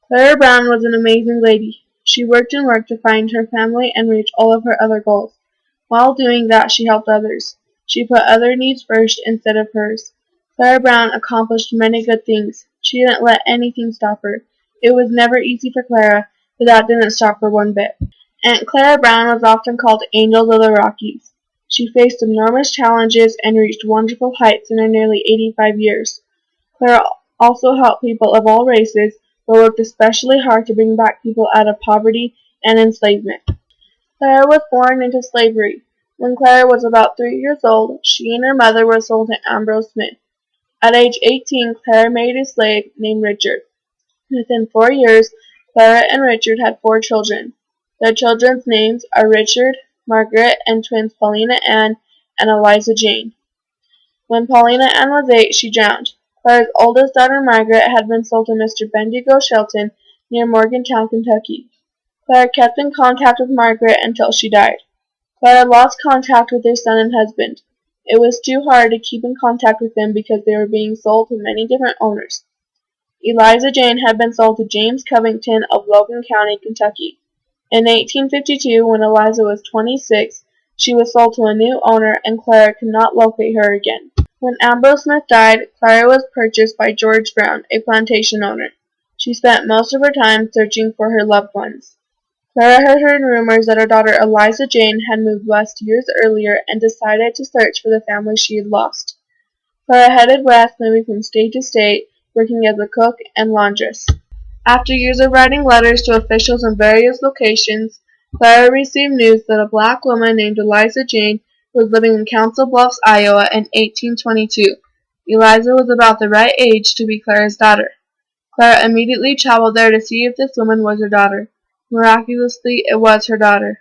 Clara Brown was an amazing lady. She worked and worked to find her family and reach all of her other goals. While doing that, she helped others. She put other needs first instead of hers. Clara Brown accomplished many good things. She didn't let anything stop her. It was never easy for Clara, but that didn't stop her one bit. Aunt Clara Brown was often called Angel of the Rockies. She faced enormous challenges and reached wonderful heights in her nearly 85 years. Clara also helped people of all races, but worked especially hard to bring back people out of poverty and enslavement. Clara was born into slavery. When Clara was about 3 years old, she and her mother were sold to Ambrose Smith. At age 18, Clara married a slave named Richard. Within 4 years, Clara and Richard had 4 children. Their children's names are Richard, Margaret, and twins Paulina Ann and Eliza Jane. When Paulina Ann was 8, she drowned. Clara's oldest daughter Margaret had been sold to Mr. Bendigo Shelton near Morgantown, Kentucky. Clara kept in contact with Margaret until she died. Clara lost contact with her son and husband. It was too hard to keep in contact with them because they were being sold to many different owners. Eliza Jane had been sold to James Covington of Logan County, Kentucky. In 1852, when Eliza was 26, she was sold to a new owner and Clara could not locate her again. When Ambrose Smith died, Clara was purchased by George Brown, a plantation owner. She spent most of her time searching for her loved ones. Clara had heard rumors that her daughter Eliza Jane had moved west years earlier and decided to search for the family she had lost. Clara headed west, moving from state to state, working as a cook and laundress. After years of writing letters to officials in various locations, Clara received news that a black woman named Eliza Jane was living in Council Bluffs, Iowa in 1822. Eliza was about the right age to be Clara's daughter. Clara immediately traveled there to see if this woman was her daughter. Miraculously, it was her daughter.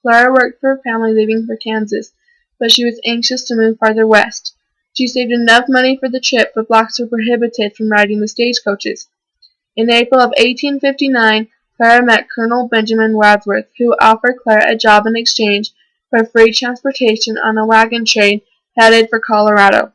Clara worked for a family leaving for Kansas, but she was anxious to move farther west. She saved enough money for the trip, but blacks were prohibited from riding the stagecoaches. In April of 1859, Clara met Colonel Benjamin Wadsworth, who offered Clara a job in exchange for free transportation on a wagon train headed for Colorado.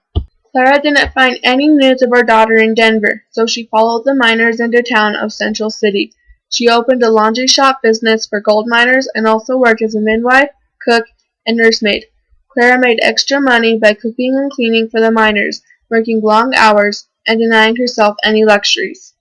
Clara didn't find any news of her daughter in Denver, so she followed the miners into town of Central City. She opened a laundry shop business for gold miners and also worked as a midwife, cook, and nursemaid. Clara made extra money by cooking and cleaning for the miners, working long hours, and denying herself any luxuries.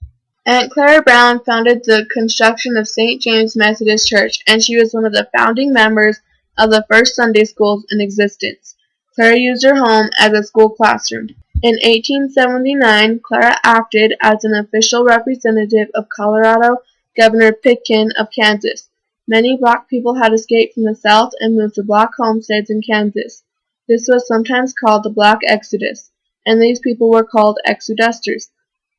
Aunt Clara Brown founded the construction of St. James Methodist Church, and she was one of the founding members of the first Sunday schools in existence. Clara used her home as a school classroom. In 1879, Clara acted as an official representative of Colorado Governor Pitkin of Kansas. Many black people had escaped from the South and moved to black homesteads in Kansas. This was sometimes called the Black Exodus, and these people were called exodusters.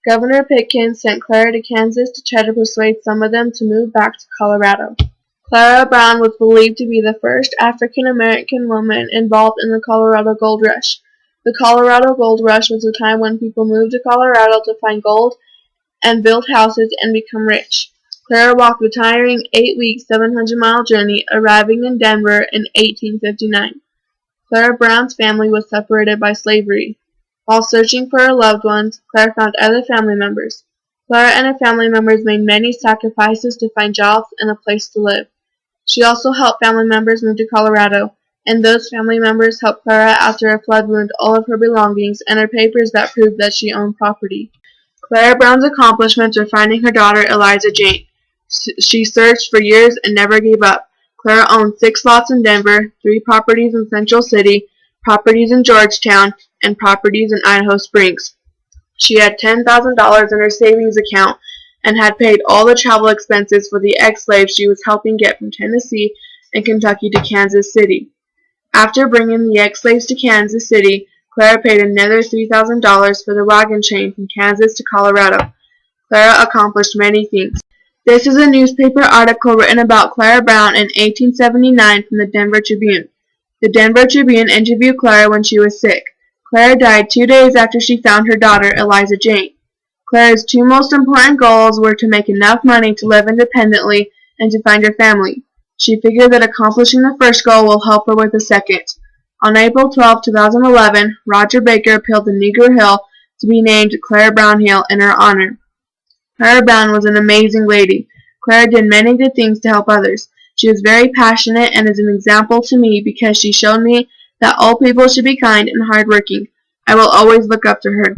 Governor Pitkin sent Clara to Kansas to try to persuade some of them to move back to Colorado. Clara Brown was believed to be the first African-American woman involved in the Colorado Gold Rush. The Colorado Gold Rush was a time when people moved to Colorado to find gold and build houses and become rich. Clara walked the tiring 8-week, 700-mile journey, arriving in Denver in 1859. Clara Brown's family was separated by slavery. While searching for her loved ones, Clara found other family members. Clara and her family members made many sacrifices to find jobs and a place to live. She also helped family members move to Colorado, and those family members helped Clara after a flood ruined all of her belongings and her papers that proved that she owned property. Clara Brown's accomplishments were finding her daughter Eliza Jane. She searched for years and never gave up. Clara owned 6 lots in Denver, 3 properties in Central City, properties in Georgetown, and properties in Idaho Springs. She had $10,000 in her savings account and had paid all the travel expenses for the ex-slaves she was helping get from Tennessee and Kentucky to Kansas City. After bringing the ex-slaves to Kansas City, Clara paid another $3,000 for the wagon train from Kansas to Colorado. Clara accomplished many things. This is a newspaper article written about Clara Brown in 1879 from the Denver Tribune. The Denver Tribune interviewed Clara when she was sick. Clara died 2 days after she found her daughter, Eliza Jane. Clara's 2 most important goals were to make enough money to live independently and to find her family. She figured that accomplishing the first goal will help her with the second. On April 12, 2011, Roger Baker appealed the Negro Hill to be named Clara Brown Hill in her honor. Clara Brown was an amazing lady. Clara did many good things to help others. She was very passionate and is an example to me because she showed me that all people should be kind and hard-working. I will always look up to her.